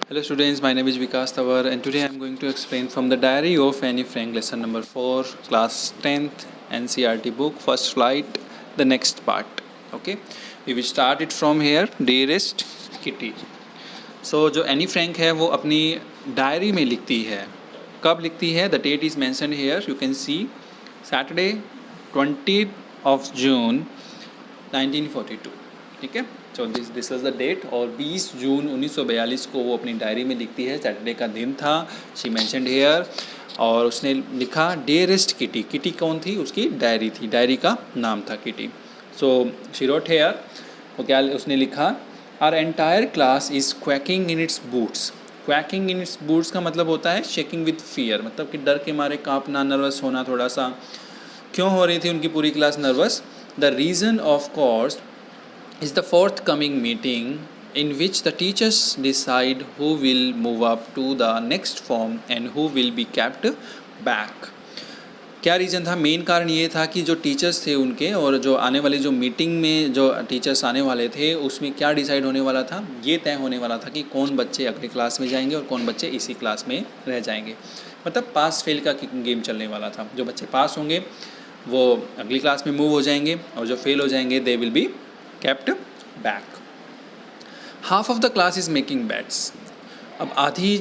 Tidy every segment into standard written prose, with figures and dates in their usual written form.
Hello students, my name is Vikas Tawar and today I am going to explain from the diary of Annie Frank lesson number 4 class 10th NCERT book first flight the next part. Okay, we will start it from here. Dearest Kitty. So जो Anne Frank है वो अपनी diary में लिखती है. कब लिखती है? The date is mentioned here. You can see Saturday 20th of June 1942. ठीक है, so this is the date. और 20 जून 1942 को वो अपनी डायरी में लिखती है. सैटरडे का दिन था. She mentioned here. और उसने लिखा डियरेस्ट किटी. किटी कौन थी? उसकी डायरी थी. डायरी का नाम था Kitty. So she wrote here. वो क्या उसने लिखा? Our entire class is quaking in its boots. Quaking in its boots का मतलब होता है शेकिंग विद फियर, मतलब कि डर के मारे कांपना, नर्वस होना थोड़ा सा. क्यों हो रही थी उनकी पूरी class nervous? The reason of course is the forthcoming meeting in which the teachers decide who will move up to the next form and who will be kept back. क्या रीज़न था? मेन कारण ये था कि जो teachers थे उनके और जो आने वाली जो मीटिंग में जो टीचर्स आने वाले थे उसमें क्या डिसाइड होने वाला था? ये तय होने वाला था कि कौन बच्चे अगली क्लास में जाएंगे और कौन बच्चे इसी क्लास में रह जाएंगे. मतलब पास फेल का गेम चलने वाला था. जो बच्चे पास होंगे वो अगली क्लास में मूव हो जाएंगे और जो फेल हो जाएंगे they will be kept back. Half of the class is making bets. अब आधी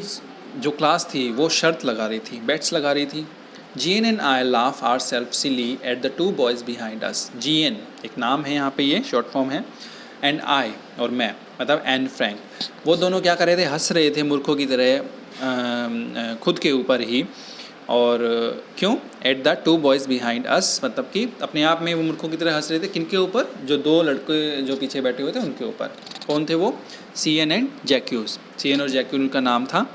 जो क्लास थी वो शर्त लगा रही थी, बेट्स लगा रही थी. Jean and I laugh ourselves silly at the two boys behind us. Jean एक नाम है यहाँ पे, ये शॉर्ट फॉर्म है. And I और मैं, मतलब एन फ्रैंक, वो दोनों क्या कर रहे थे? हंस रहे थे मूर्खों की तरह खुद के ऊपर ही. और क्यों? At the two boys behind us, मतलब कि अपने आप में वो मूर्खों की तरह हंस रहे थे. किनके ऊपर? जो दो लड़के जो पीछे बैठे हुए थे उनके ऊपर. कौन थे वो? C N and Jacques. C N और जैक्यूज उनका नाम था.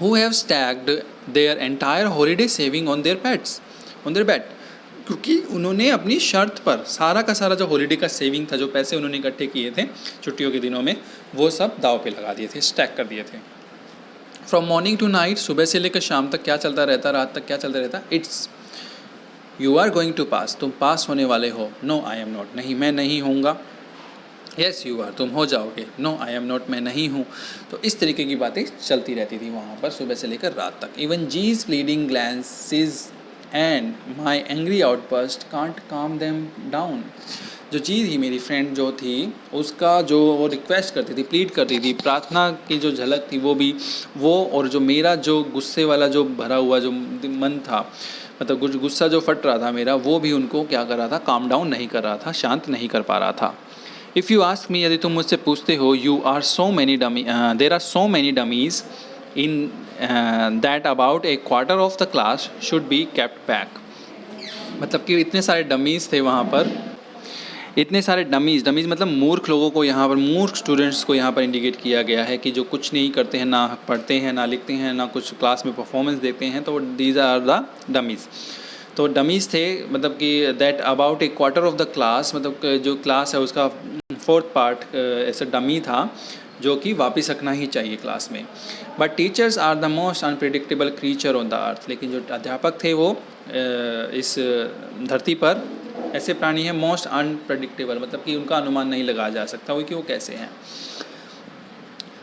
Who have staked their entire holiday saving on their pets, on their bet. क्योंकि उन्होंने अपनी शर्त पर सारा का सारा जो हॉलीडे का सेविंग था, जो पैसे उन्होंने इकट्ठे किए थे छुट्टियों के दिनों में, वो सब दाव पे लगा दिए थे, स्टैक कर दिए थे. फ्रॉम मॉर्निंग टू नाइट, सुबह से लेकर शाम तक क्या चलता रहता, रात तक क्या चलता रहता? It's you are going to pass, तुम पास होने वाले हो. नो आई एम नॉट, नहीं मैं नहीं होऊंगा. येस यू आर, तुम हो जाओगे. नो आई एम नॉट, मैं नहीं हूँ. तो इस तरीके की बातें चलती रहती थी वहाँ पर सुबह से लेकर रात तक. Even these pleading glances and my angry outbursts can't calm them down. जो चीज़ ही मेरी फ्रेंड जो थी उसका जो वो रिक्वेस्ट करती थी, प्लीड करती थी, प्रार्थना की जो झलक थी वो भी, वो और जो मेरा जो गुस्से वाला जो भरा हुआ जो मन था, मतलब कुछ गुस्सा जो फट रहा था मेरा, वो भी उनको क्या कर रहा था? काम डाउन नहीं कर रहा था, शांत नहीं कर पा रहा था. इफ़ यू आस्क मी, यदि तुम मुझसे पूछते हो, you are so many dummy, there are so many dummies in that about a quarter of the class should be kept back. मतलब कि इतने सारे डमीज़ थे वहाँ पर, इतने सारे डमीज़ मतलब मूर्ख लोगों को यहाँ पर, मूर्ख स्टूडेंट्स को यहाँ पर इंडिकेट किया गया है कि जो कुछ नहीं करते हैं, ना पढ़ते हैं, ना लिखते हैं, ना कुछ क्लास में परफॉर्मेंस देते हैं, तो दीज आर द डमीज़. तो डमीज़ थे, मतलब कि that about a quarter of the class, मतलब जो क्लास है उसका फोर्थ पार्ट ऐसा डमी था जो कि वापस रखना ही चाहिए क्लास में. But teachers are the most unpredictable creature on the earth. लेकिन जो अध्यापक थे वो इस धरती पर ऐसे प्राणी हैं, मोस्ट अनप्रडिक्टेबल, मतलब कि उनका अनुमान नहीं लगाया जा सकता वो कि वो कैसे हैं.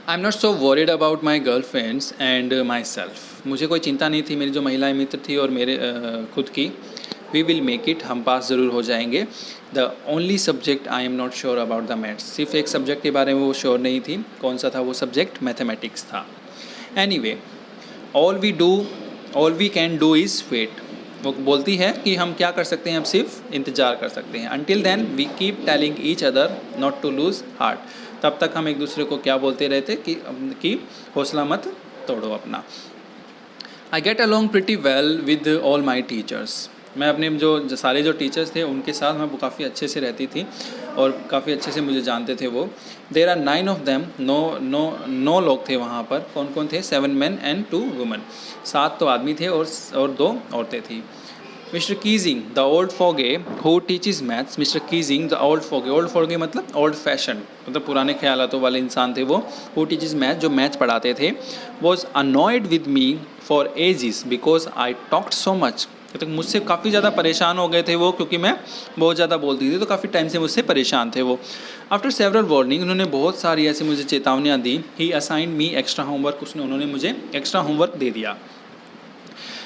I am not so worried about my girl friends and my self. मुझे कोई चिंता नहीं थी मेरी जो महिलाएं मित्र थी और मेरे खुद की. वी विल मेक इट, हम पास ज़रूर हो जाएंगे. The only subject I am not sure about the maths. सिर्फ एक सब्जेक्ट के बारे में वो श्योर नहीं थी. कौन सा था वो सब्जेक्ट? मैथमेटिक्स था. Anyway, all we can do is wait. वो बोलती है कि हम क्या कर सकते हैं, अब सिर्फ इंतज़ार कर सकते हैं. Until then we keep telling each other not to lose heart. तब तक हम एक दूसरे को क्या बोलते रहते कि हौसला मत तोड़ो अपना. I get along pretty well with all my teachers. मैं अपने जो सारे जो टीचर्स थे उनके साथ मैं काफ़ी अच्छे से रहती थी और काफ़ी अच्छे से मुझे जानते थे वो. There are 9 of them. नो लोग थे वहाँ पर. कौन कौन थे? 7 men and 2 women. 7 तो आदमी थे और 2 औरतें थी. Mr Keesing the old fogey who teaches maths. Mr Keesing the old fogey मतलब ओल्ड फैशन, मतलब पुराने ख्यालातों वाले इंसान थे वो. हु टीचेस मैथ, जो मैथ्स पढ़ाते थे, was annoyed with me for ages because I talked so much. तो मुझसे काफ़ी ज़्यादा परेशान हो गए थे वो, क्योंकि मैं बहुत ज़्यादा बोलती थी, तो काफ़ी टाइम से मुझसे परेशान थे वो। आफ्टर सेवरल वार्निंग, उन्होंने बहुत सारी ऐसी मुझे चेतावनियाँ दी। ही असाइंड मी एक्स्ट्रा होमवर्क, उन्होंने मुझे एक्स्ट्रा होमवर्क दे दिया।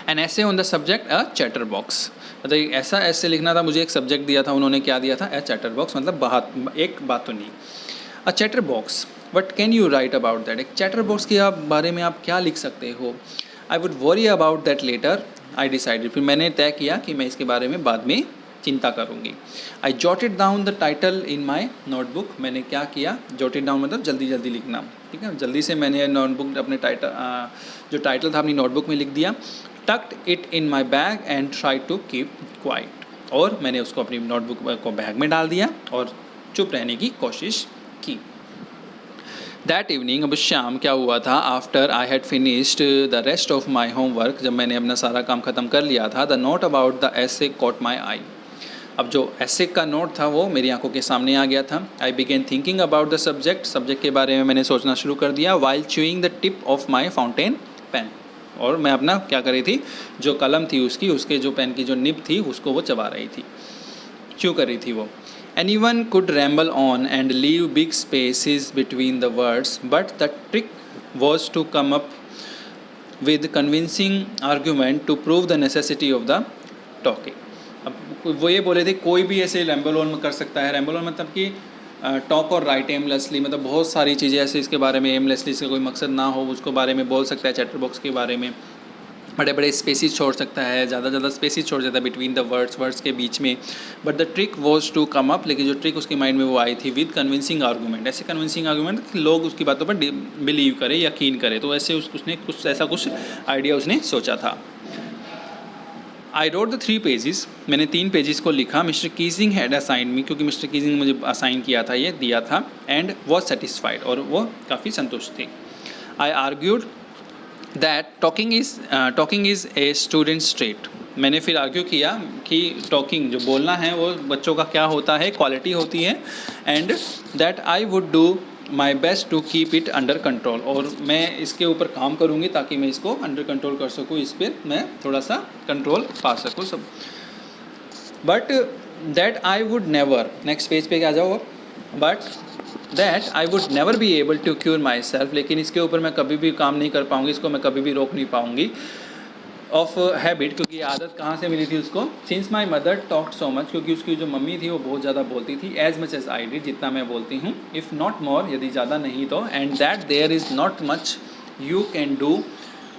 एन ऐसे on the subject a chatter box, मतलब ऐसा ऐसे लिखना था, मुझे एक सब्जेक्ट दिया था, उन्होंने क्या दिया था, ए चैटर बॉक्स, मतलब एक बात तो नहीं। A chatterbox, what can you write about that, एक चैटर बॉक्स के बारे में आप क्या लिख सकते हो। I would worry about that later, I decided, फिर मैंने तय किया कि मैं इसके बारे में बाद में चिंता करूँगी। आई jotted down the title in my notebook, मैंने क्या किया, जॉटेड डाउन मतलब जल्दी जल्दी लिखना, ठीक है, जल्दी से मैंने नोटबुक अपने जो टाइटल था अपनी नोटबुक में लिख दिया। Tucked it in my bag and try to keep quiet, और मैंने उसको अपनी नोटबुक को बैग में डाल दिया और चुप रहने की कोशिश की। दैट इवनिंग, अब शाम क्या हुआ था, after I had finished the rest of my homework, जब मैंने अपना सारा काम ख़त्म कर लिया था, the note about the essay caught my eye, अब जो एसे का नोट था वो मेरी आंखों के सामने आ गया था। I began thinking about the subject के बारे में मैंने सोचना शुरू कर दिया, while chewing the tip of my fountain pen, और मैं अपना क्या कर रही थी, जो कलम थी उसके जो पेन की जो निब थी उसको वो चबा रही थी, च्यू कर रही थी वो। Anyone could ramble on and leave big spaces between the words, but the trick was to come up with convincing argument to prove the necessity of the talking. अब वो ये बोले थे कोई भी ऐसे रैम्बल ऑन कर सकता है, रैम्बल ऑन मतलब कि टॉक और राइट एमलेसली, मतलब बहुत सारी चीज़ें ऐसे इसके बारे में एमलेसली से कोई मकसद ना हो उसको बारे में बोल सकता है, चैटर बॉक्स के बारे में बड़े बड़े स्पेसिस छोड़ सकता है, ज़्यादा स्पेसिस छोड़ देता है बिटवीन द वर्ड्स के बीच में। But the trick was to come up, लेकिन जो ट्रिक उसके माइंड में वो आई थी, विद कन्विंसिंग आर्गूमेंट, ऐसे कन्विंसिंग आर्गूमेंट कि लोग उसकी बातों पर बिलीव करें, यकीन करें, तो ऐसे उसने कुछ ऐसा कुछ आइडिया उसने सोचा था। आई रोट द 3 पेजेस, मैंने 3 पेजेस को लिखा। मिस्टर कीजिंग हैड असाइन मी, क्योंकि मिस्टर कीजिंग ने मुझे असाइन किया था, ये दिया था, एंड वॉज सेटिस्फाइड, और वो काफ़ी संतुष्ट थी। I argued that talking is a student's trait, मैंने फिर आर्ग्यू किया कि टॉकिंग जो बोलना है वो बच्चों का क्या होता है, क्वालिटी होती है, and that I would do my best to keep it under control, और मैं इसके ऊपर काम करूँगी ताकि मैं इसको अंडर कंट्रोल कर सकूँ, इस पर मैं थोड़ा सा कंट्रोल पा सकूँ सब। But that I would never, next page पे क्या जाओ, but that I would never be able to cure myself, लेकिन इसके ऊपर मैं कभी भी काम नहीं कर पाऊँगी, इसको मैं कभी भी रोक नहीं पाऊँगी, ऑफ हैबिट, क्योंकि ये आदत कहाँ से मिली थी उसको, since my mother talked so much, क्योंकि उसकी जो मम्मी थी वो बहुत ज़्यादा बोलती थी, as much as I did, जितना मैं बोलती हूँ, इफ़ नॉट मोर, यदि ज़्यादा नहीं तो, and that there is not much you can do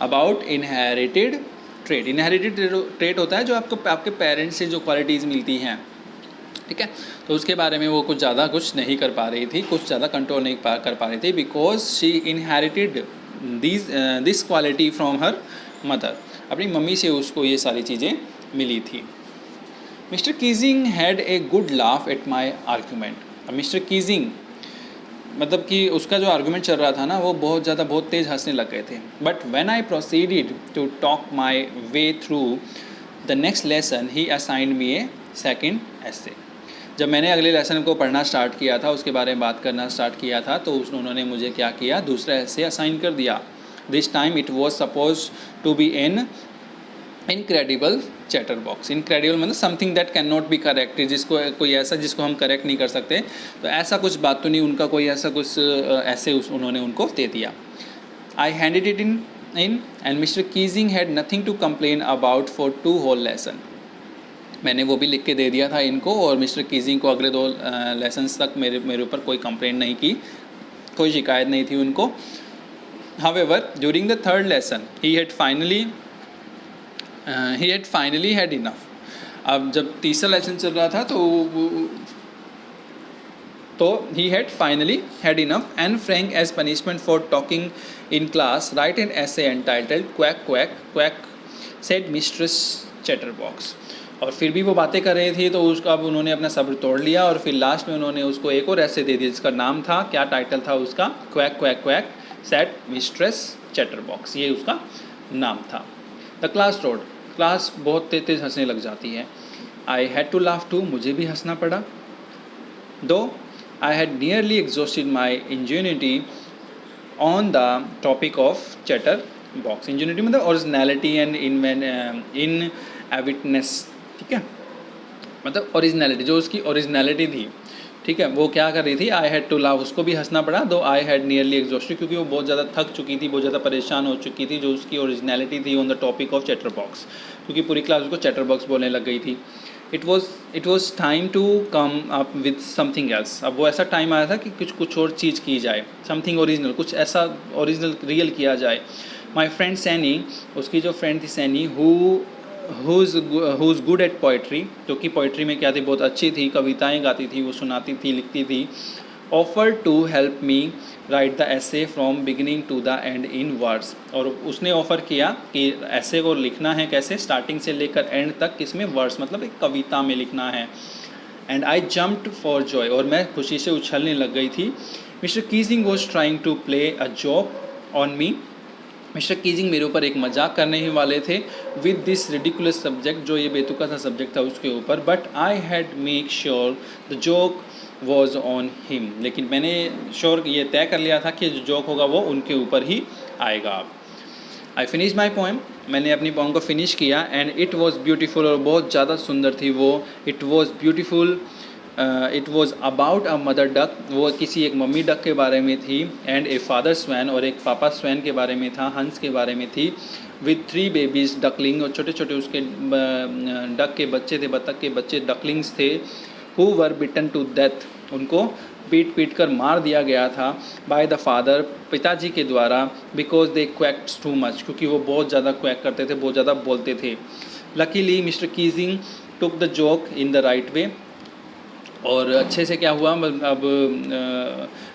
about inherited trait, inherited trait होता है जो आपके पेरेंट्स से जो क्वालिटीज़ मिलती हैं, ठीक है, तो उसके बारे में वो कुछ ज़्यादा कुछ नहीं कर पा रही थी, कुछ ज़्यादा कंट्रोल नहीं कर पा रही थी, because she inherited this quality from her mother, अपनी मम्मी से उसको ये सारी चीज़ें मिली थी। Mr Keesing had a good laugh at my argument, अब मिस्टर कीजिंग मतलब कि उसका जो आर्गूमेंट चल रहा था ना वो बहुत तेज़ हंसने लग गए थे। But when I proceeded to talk my way through the next lesson he assigned me a second essay, जब मैंने अगले लेसन को पढ़ना स्टार्ट किया था, उसके बारे में बात करना स्टार्ट किया था, तो उन्होंने मुझे क्या किया, दूसरा एसे असाइन कर दिया। This time it was suppose to be an incredible chatterbox बॉक्स, इनक्रेडिबल मतलब something that can not be corrected, जिसको कोई ऐसा जिसको हम करेक्ट नहीं कर सकते, तो ऐसा कुछ बात तो नहीं, उनका कोई ऐसा कुछ ऐसे उन्होंने उनको दे दिया। I handed it in and Mr Keesing had nothing to complain about for 2 whole lesson, मैंने वो भी लिख के दे दिया था इनको, और मिस्टर कीजिंग को अगले 2 लेसन्स तक मेरे ऊपर कोई कंप्लेंट नहीं की, कोई शिकायत नहीं थी उनको। However, during the 3rd lesson, he had finally had enough. अब जब तीसरा लेसन चल रहा था तो he had finally had enough, and Frank, as punishment for talking in class, write an essay entitled "Quack Quack Quack," said Mistress Chatterbox. और फिर भी वो बातें कर रही थी, तो उसका अब उन्होंने अपना सब्र तोड़ लिया, और फिर लास्ट में उन्होंने उसको एक और ऐसे दे दिया जिसका नाम था, क्या टाइटल था उसका, quack quack quack said mistress chatterbox, ये उसका नाम था। द क्लास रोड, क्लास बहुत तेज हंसने लग जाती है। I had to laugh too, मुझे भी हंसना पड़ा। Though I had nearly exhausted my ingenuity on the topic of chatterbox बॉक्स, इंजेन्युइटी मतलब ओरिजिनलिटी एंड एविटनेस, ठीक है, मतलब ओरिजिनलिटी, जो उसकी ओरिजिनलिटी थी, ठीक है, वो क्या कर रही थी, आई हैड टू लाव, उसको भी हंसना पड़ा, though I had nearly exhausted, क्योंकि वो बहुत ज़्यादा थक चुकी थी, बहुत ज़्यादा परेशान हो चुकी थी, जो उसकी ओरिजिनलिटी थी on the topic of chatterbox box, क्योंकि पूरी क्लास उसको चैटर बॉक्स बोलने लग गई थी. It was time to come up with something else. अब वो ऐसा टाइम आया था कि कुछ और चीज़ की जाए, समथिंग ओरिजिनल, कुछ ऐसा ओरिजिनल रियल किया जाए. माई फ्रेंड सैनी, उसकी जो फ्रेंड थी Saini, who is good at poetry, जो कि पोइट्री में क्या थी, बहुत अच्छी थी, कविताएं गाती थी, वो सुनाती थी, लिखती थी. Offer to help me write the essay from beginning to the end in words, और उसने ऑफ़र किया कि ऐसे को लिखना है कैसे, स्टार्टिंग से लेकर एंड तक, किसमें, वर्ड्स, मतलब एक कविता में लिखना है. And I jumped for joy, और मैं खुशी से उछलने लग गई थी. Mr Keesing was trying to play a joke on me. Mr Keesing मेरे ऊपर एक मजाक करने ही वाले थे विद दिस रिडिकुलस सब्जेक्ट, जो ये बेतुका सा सब्जेक्ट था उसके ऊपर. But I had make sure the joke was on him, लेकिन मैंने श्योर ये तय कर लिया था कि जो जोक होगा वो उनके ऊपर ही आएगा. अब आई फिनिश माई पोएम, मैंने अपनी पोएम को फिनिश किया. एंड इट वॉज़ ब्यूटीफुल, और बहुत ज़्यादा सुंदर थी वो. It was beautiful. It was about a mother duck, वो किसी एक मम्मी डक के बारे में थी. एंड ए फादर स्वैन, और एक पापा स्वैन के बारे में था, हंस के बारे में थी. विथ 3 बेबीज़ डकलिंग, और छोटे छोटे उसके डक के बच्चे थे, बतख के बच्चे डकलिंग्स थे. Who were beaten to death, उनको पीट कर मार दिया गया था बाय द फादर, पिताजी के द्वारा. बिकॉज दे क्वैक्ट टू मच, क्योंकि वो बहुत ज़्यादा क्वैक करते थे, बहुत ज़्यादा बोलते थे. Luckily mister Keesing took the joke in the right way, और अच्छे से क्या हुआ, अब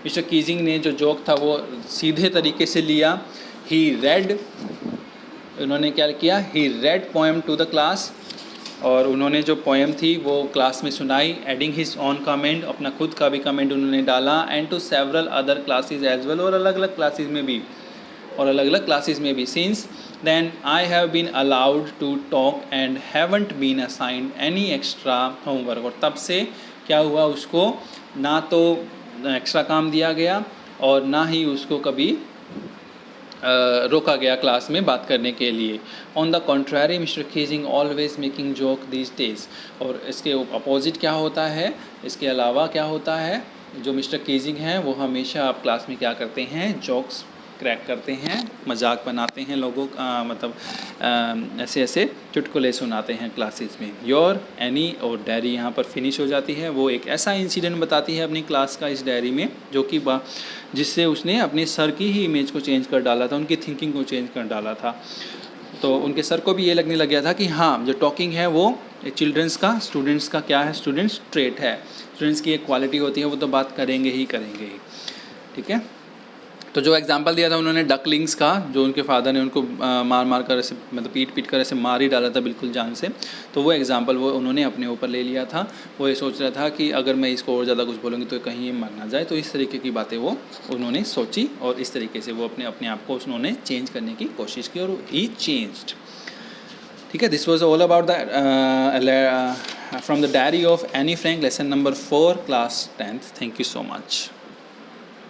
मिस्टर कीजिंग ने जो जोक था वो सीधे तरीके से लिया. ही रेड, उन्होंने क्या किया, he read poem to the class, और उन्होंने जो पोएम थी वो क्लास में सुनाई. एडिंग हिज ऑन कमेंट, अपना खुद का भी कमेंट उन्होंने डाला. And to several other classes as well, और अलग अलग क्लासेस में भी. Since then I have been allowed to talk and haven't been assigned any extra homework, और तब से क्या हुआ, उसको ना तो एक्स्ट्रा काम दिया गया और ना ही उसको कभी रोका गया क्लास में बात करने के लिए. On the contrary mister Keesing always making joke these days, और इसके अपोजिट क्या होता है, इसके अलावा क्या होता है, जो मिस्टर कीजिंग हैं वो हमेशा आप क्लास में क्या करते हैं, जोक्स क्रैक करते हैं, मजाक बनाते हैं लोगों का, मतलब ऐसे ऐसे चुटकुले सुनाते हैं क्लासेस में. योर एनी, और डायरी यहाँ पर फिनिश हो जाती है. वो एक ऐसा इंसिडेंट बताती है अपनी क्लास का इस डायरी में, जो कि जिससे उसने अपने सर की ही इमेज को चेंज कर डाला था, उनकी थिंकिंग को चेंज कर डाला था. तो उनके सर को भी ये लगने लग गया था कि हाँ, जो टॉकिंग है वो चिल्ड्रंस का, स्टूडेंट्स का क्या है, स्टूडेंट्स ट्रेट है, स्टूडेंट्स की एक क्वालिटी होती है, वो तो बात करेंगे ही. ठीक है. तो जो एग्जांपल दिया था उन्होंने डकलिंग्स का, जो उनके फादर ने उनको मार कर ऐसे, मतलब पीट कर ऐसे मार ही डाला था बिल्कुल जान से. तो वो एग्जांपल वो उन्होंने अपने ऊपर ले लिया था. वो ये सोच रहा था कि अगर मैं इसको और ज़्यादा कुछ बोलूँगी तो कहीं ये मर ना जाए. तो इस तरीके की बातें वो उन्होंने सोची, और इस तरीके से वो अपने आप को उन्होंने चेंज करने की कोशिश की, और ही चेंज्ड. ठीक है. This was all about the from the diary of Anne Frank, lesson number 4, class 10th. Thank you so much.